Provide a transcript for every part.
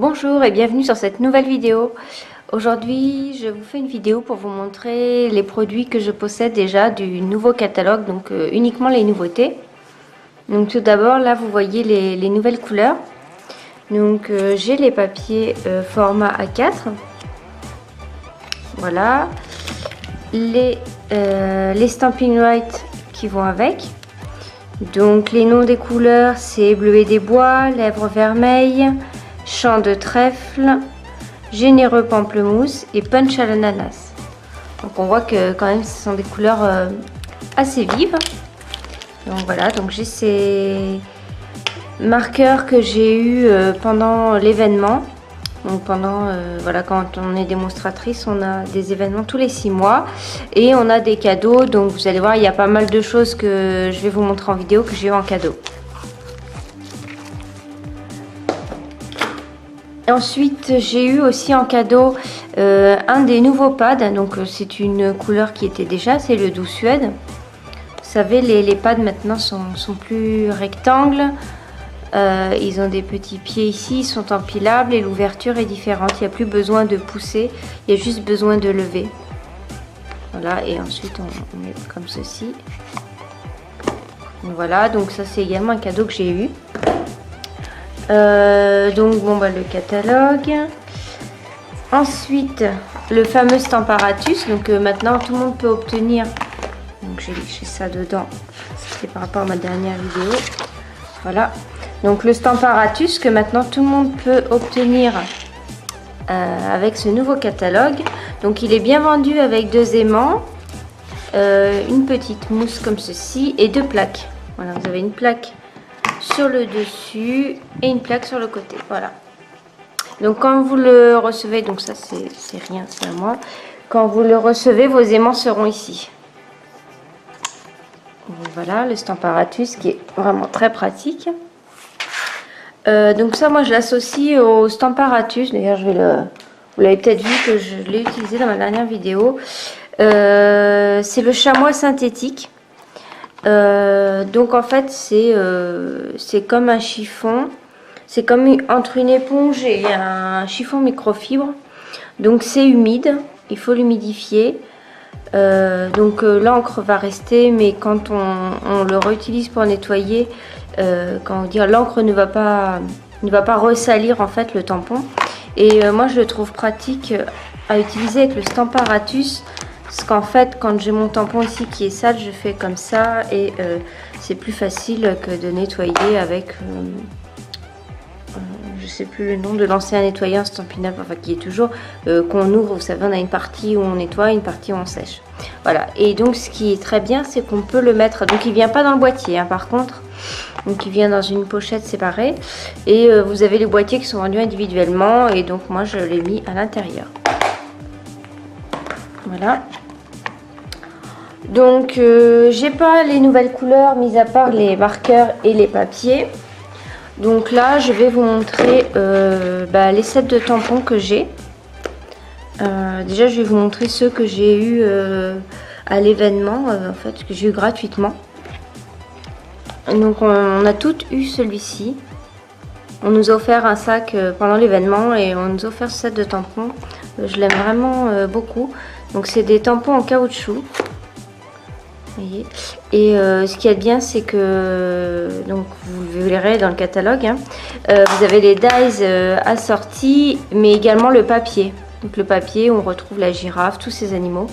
Bonjour et bienvenue sur cette nouvelle vidéo. Aujourd'hui, je vous fais une vidéo pour vous montrer les produits que je possède déjà du nouveau catalogue, donc uniquement les nouveautés. Donc tout d'abord, là vous voyez les nouvelles couleurs. Donc j'ai les papiers format A4. Voilà. Les stamping rights qui vont avec. Donc les noms des couleurs, c'est bleuet des bois, lèvres vermeilles, champ de trèfle, généreux pamplemousse et punch à l'ananas. Donc on voit que quand même ce sont des couleurs assez vives. Donc voilà, donc j'ai ces marqueurs que j'ai eu pendant l'événement. Donc pendant, voilà, quand on est démonstratrice, on a des événements tous les 6 mois et on a des cadeaux. Donc vous allez voir, il y a pas mal de choses que je vais vous montrer en vidéo que j'ai eu en cadeau. Ensuite, j'ai eu aussi en cadeau un des nouveaux pads. Donc c'est une couleur qui était déjà, c'est le doux suède. Vous savez, les pads maintenant sont plus rectangles. Ils ont des petits pieds ici, ils sont empilables et l'ouverture est différente. Il n'y a plus besoin de pousser, il y a juste besoin de lever. Voilà, et ensuite on met comme ceci. Donc voilà, donc ça c'est également un cadeau que j'ai eu. Donc bon bah le catalogue. Ensuite le fameux Stamparatus. Donc maintenant tout le monde peut obtenir. Donc j'ai ça dedans. C'était par rapport à ma dernière vidéo. Voilà. Donc le Stamparatus que maintenant tout le monde peut obtenir avec ce nouveau catalogue. Donc il est bien vendu avec 2 aimants, une petite mousse comme ceci et 2 plaques. Voilà, vous avez une plaque sur le dessus et une plaque sur le côté. Voilà. Donc quand vous le recevez, donc ça c'est rien, c'est à moi. Quand vous le recevez, vos aimants seront ici. Donc, voilà le Stamparatus qui est vraiment très pratique. Donc ça, moi je l'associe au Stamparatus. D'ailleurs, vous l'avez peut-être vu que je l'ai utilisé dans ma dernière vidéo. C'est le chamois synthétique. Donc en fait, c'est comme un chiffon. C'est comme entre une éponge et un chiffon microfibre. Donc c'est humide. Il faut l'humidifier. Donc l'encre va rester, mais quand on le réutilise pour nettoyer, comment dire, l'encre ne va pas ressalir en fait le tampon. Et moi je le trouve pratique à utiliser avec le Stamparatus, parce qu'en fait quand j'ai mon tampon ici qui est sale, je fais comme ça et c'est plus facile que de nettoyer avec je sais plus le nom de l'ancien nettoyant Stampin' Up, enfin qui est toujours qu'on ouvre, vous savez, on a une partie où on nettoie, une partie où on sèche. Voilà, et donc ce qui est très bien, c'est qu'on peut le mettre, donc il vient pas dans le boîtier hein, par contre, donc il vient dans une pochette séparée et vous avez les boîtiers qui sont vendus individuellement et donc moi je l'ai mis à l'intérieur. Voilà. Donc j'ai pas les nouvelles couleurs mis à part les marqueurs et les papiers. Donc là, je vais vous montrer les sets de tampons que j'ai. Déjà, je vais vous montrer ceux que j'ai eu à l'événement, en fait, que j'ai eu gratuitement. Donc, on a toutes eu celui-ci. On nous a offert un sac pendant l'événement et on nous a offert ce set de tampons. Je l'aime vraiment beaucoup. Donc, c'est des tampons en caoutchouc. Voyez. Et ce qui est bien, c'est que donc vous verrez dans le catalogue, hein, vous avez les dies assortis, mais également le papier. Donc le papier, on retrouve la girafe, tous ces animaux.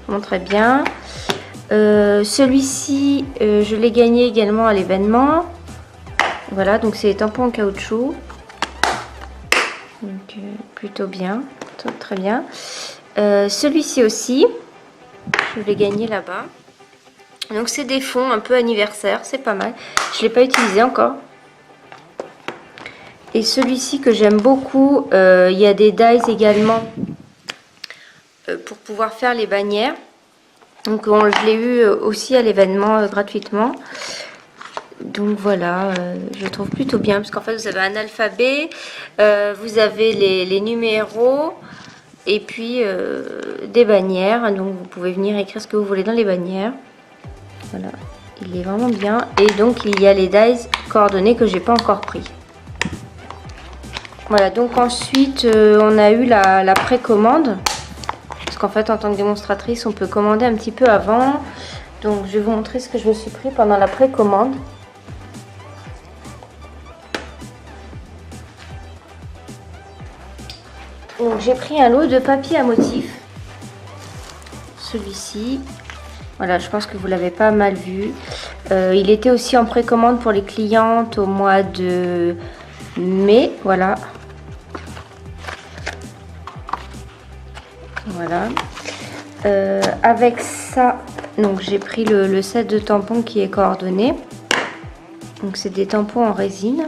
Vraiment très bien. Celui-ci, je l'ai gagné également à l'événement. Voilà, donc c'est les tampons en caoutchouc. Donc plutôt bien, très bien. Celui-ci aussi, je l'ai gagné là-bas. Donc c'est des fonds un peu anniversaire, c'est pas mal. Je ne l'ai pas utilisé encore. Et celui-ci que j'aime beaucoup, il y a des dies également pour pouvoir faire les bannières. Donc je l'ai eu aussi à l'événement gratuitement. Donc voilà, je trouve plutôt bien parce qu'en fait vous avez un alphabet, vous avez les numéros et puis des bannières. Donc vous pouvez venir écrire ce que vous voulez dans les bannières. Voilà, il est vraiment bien. Et donc il y a les dies coordonnées que j'ai pas encore pris. Voilà, donc ensuite on a eu la précommande. Parce qu'en fait en tant que démonstratrice on peut commander un petit peu avant. Donc je vais vous montrer ce que je me suis pris pendant la précommande. Donc j'ai pris un lot de papier à motifs. Celui-ci. Voilà, je pense que vous l'avez pas mal vu. Il était aussi en précommande pour les clientes au mois de mai. Voilà. Voilà. Avec ça, donc j'ai pris le set de tampons qui est coordonné. Donc c'est des tampons en résine.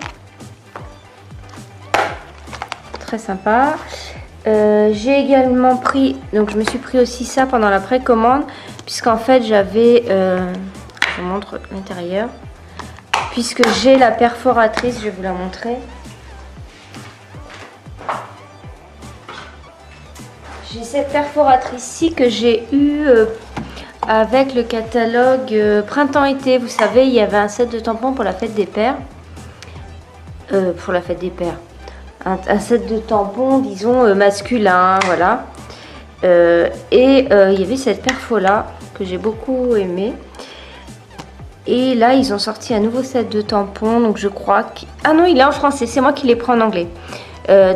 Très sympa. J'ai également pris, donc je me suis pris aussi ça pendant la précommande, puisqu'en fait j'avais, je vous montre l'intérieur, puisque j'ai la perforatrice, je vais vous la montrer. J'ai cette perforatrice-ci que j'ai eue avec le catalogue printemps-été. Vous savez, il y avait un set de tampons pour la fête des pères. Pour la fête des pères. Un set de tampons, disons, masculin, voilà. Il y avait cette perfo-là que j'ai beaucoup aimé. Et là, ils ont sorti un nouveau set de tampons. Donc, je crois que... Ah non, il est en français. C'est moi qui les prends en anglais.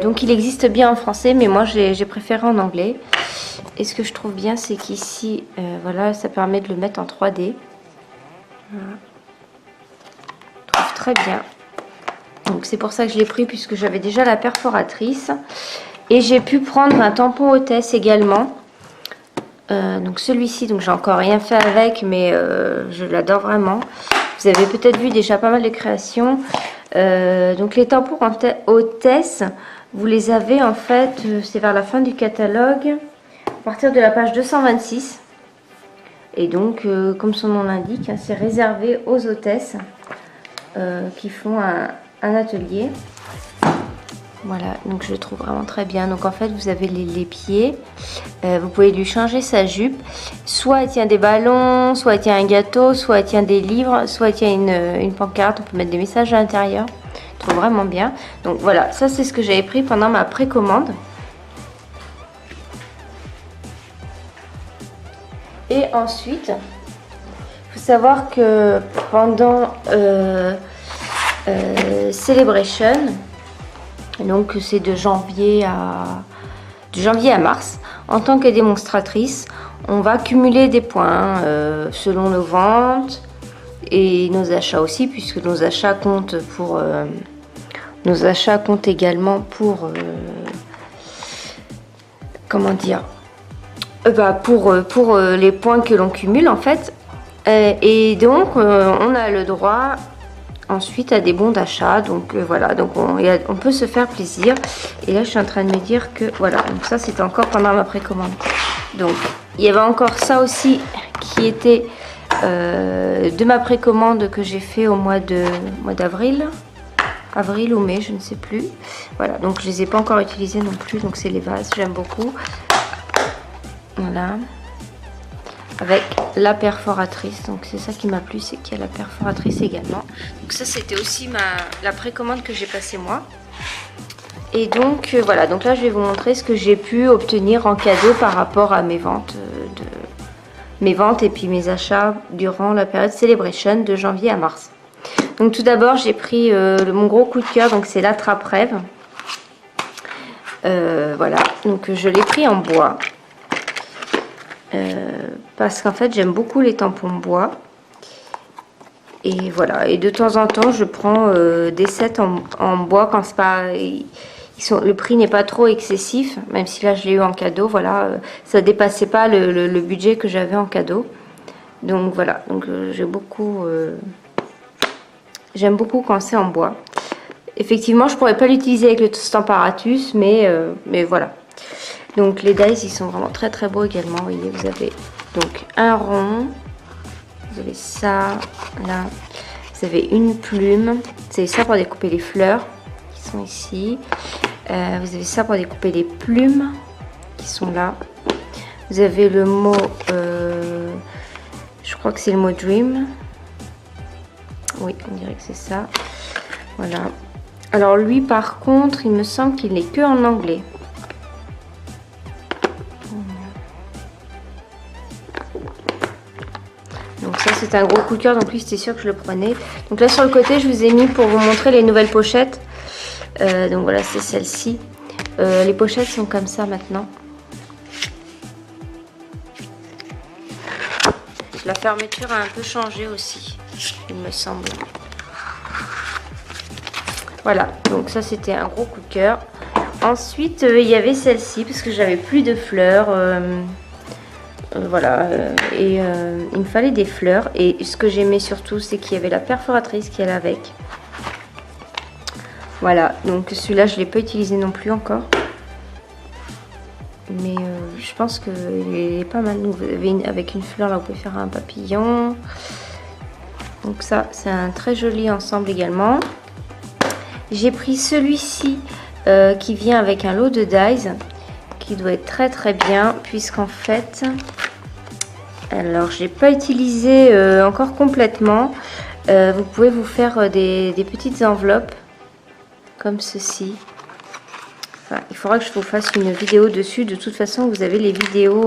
Donc, il existe bien en français, mais moi, j'ai préféré en anglais. Et ce que je trouve bien, c'est qu'ici, voilà, ça permet de le mettre en 3D. Voilà. Je trouve très bien. Donc, c'est pour ça que je l'ai pris, puisque j'avais déjà la perforatrice. Et j'ai pu prendre un tampon hôtesse également. Donc celui-ci, donc j'ai encore rien fait avec, mais je l'adore vraiment. Vous avez peut-être vu déjà pas mal de créations. Donc les tampons hôtesse, vous les avez en fait, c'est vers la fin du catalogue, à partir de la page 226. Et donc, comme son nom l'indique, hein, c'est réservé aux hôtesses qui font un atelier. Voilà, donc je le trouve vraiment très bien. Donc en fait, vous avez les pieds. Vous pouvez lui changer sa jupe. Soit elle tient des ballons, soit elle tient un gâteau, soit elle tient des livres, soit elle tient une pancarte. On peut mettre des messages à l'intérieur. Je trouve vraiment bien. Donc voilà, ça c'est ce que j'avais pris pendant ma précommande. Et ensuite, il faut savoir que pendant Celebration, donc c'est de janvier à mars, en tant que démonstratrice, on va cumuler des points selon nos ventes et nos achats aussi, puisque nos achats comptent également pour comment dire, pour les points que l'on cumule en fait. Et donc on a le droit ensuite à des bons d'achat, donc voilà, donc on peut se faire plaisir. Et là je suis en train de me dire que voilà, donc ça c'était encore pendant ma précommande. Donc il y avait encore ça aussi qui était de ma précommande que j'ai fait au mois d'avril, avril ou mai, je ne sais plus. Voilà, donc je les ai pas encore utilisés non plus, donc c'est les vases, j'aime beaucoup. Voilà, avec la perforatrice, donc c'est ça qui m'a plu, c'est qu'il y a la perforatrice également. Donc ça c'était aussi la précommande que j'ai passée moi. Et donc voilà, donc là je vais vous montrer ce que j'ai pu obtenir en cadeau par rapport à mes ventes et puis mes achats durant la période Celebration de janvier à mars. Donc tout d'abord j'ai pris mon gros coup de cœur, donc c'est l'attrape-rêve. Voilà, donc je l'ai pris en bois. Parce qu'en fait j'aime beaucoup les tampons bois et voilà, et de temps en temps je prends des sets en bois quand c'est pas, le prix n'est pas trop excessif, même si là je l'ai eu en cadeau. Voilà, ça dépassait pas le budget que j'avais en cadeau, donc voilà, donc j'aime beaucoup quand c'est en bois. Effectivement je pourrais pas l'utiliser avec le Stamparatus, mais voilà. Donc les dies ils sont vraiment très très beaux également. Vous voyez, vous avez donc un rond, vous avez ça là, vous avez une plume, c'est ça pour découper les fleurs qui sont ici, vous avez ça pour découper les plumes qui sont là, vous avez le mot je crois que c'est le mot dream, oui on dirait que c'est ça, voilà. Alors lui par contre, il me semble qu'il n'est que en anglais. Donc ça c'est un gros coup de cœur, donc lui c'était sûr que je le prenais. Donc là sur le côté je vous ai mis pour vous montrer les nouvelles pochettes. Donc voilà, c'est celle-ci. Les pochettes sont comme ça maintenant. La fermeture a un peu changé aussi, il me semble. Voilà, donc ça c'était un gros coup de cœur. Ensuite il y avait celle-ci parce que j'avais plus de fleurs. Voilà, et il me fallait des fleurs. Et ce que j'aimais surtout, c'est qu'il y avait la perforatrice qui allait avec. Voilà, donc celui-là je ne l'ai pas utilisé non plus encore. Mais je pense qu'il est pas mal. Vous avez avec une fleur là, vous pouvez faire un papillon. Donc ça, c'est un très joli ensemble également. J'ai pris celui-ci qui vient avec un lot de dies, qui doit être très très bien, puisqu'en fait, alors je n'ai pas utilisé encore complètement. Vous pouvez vous faire des petites enveloppes comme ceci. Enfin, il faudra que je vous fasse une vidéo dessus. De toute façon, vous avez les vidéos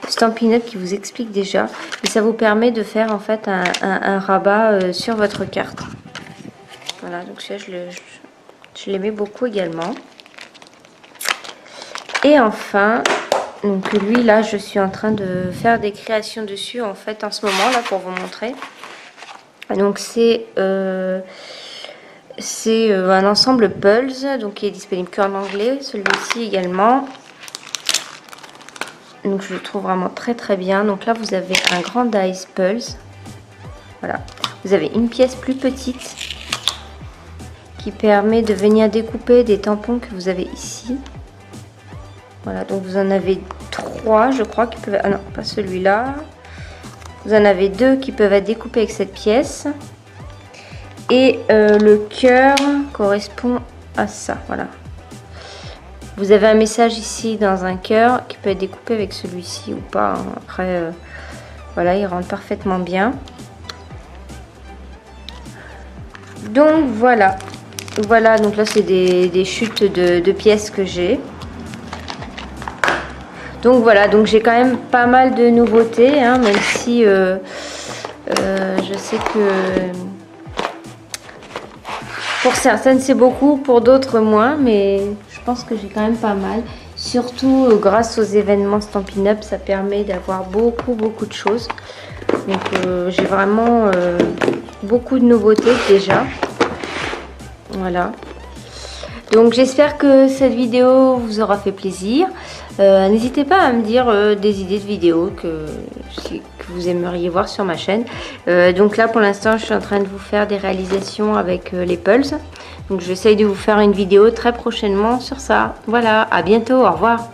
Stampin' Up qui vous expliquent déjà. Et ça vous permet de faire en fait un rabat sur votre carte. Voilà, donc celui-là, je l'aimais beaucoup également. Et enfin, donc lui là, je suis en train de faire des créations dessus en fait en ce moment là pour vous montrer. Donc c'est un ensemble Pulse, donc qui est disponible qu'en anglais, celui-ci également. Donc je le trouve vraiment très très bien. Donc là vous avez un grand dice Pulse. Voilà, vous avez une pièce plus petite qui permet de venir découper des tampons que vous avez ici. Voilà, donc vous en avez 3 je crois qui peuvent... Ah non, pas celui-là. Vous en avez 2 qui peuvent être découpés avec cette pièce. Et le cœur correspond à ça, voilà. Vous avez un message ici dans un cœur qui peut être découpé avec celui-ci ou pas. Hein. Après, voilà, il rentre parfaitement bien. Donc voilà. Voilà, donc là c'est des chutes de pièces que j'ai. Donc voilà, donc j'ai quand même pas mal de nouveautés, hein, même si je sais que pour certaines c'est beaucoup, pour d'autres moins, mais je pense que j'ai quand même pas mal. Surtout grâce aux événements Stampin' Up, ça permet d'avoir beaucoup de choses. Donc j'ai vraiment beaucoup de nouveautés déjà. Voilà. Donc j'espère que cette vidéo vous aura fait plaisir. N'hésitez pas à me dire des idées de vidéos que vous aimeriez voir sur ma chaîne. Donc là pour l'instant je suis en train de vous faire des réalisations avec les Pulse. Donc j'essaye de vous faire une vidéo très prochainement sur ça. Voilà, à bientôt, au revoir.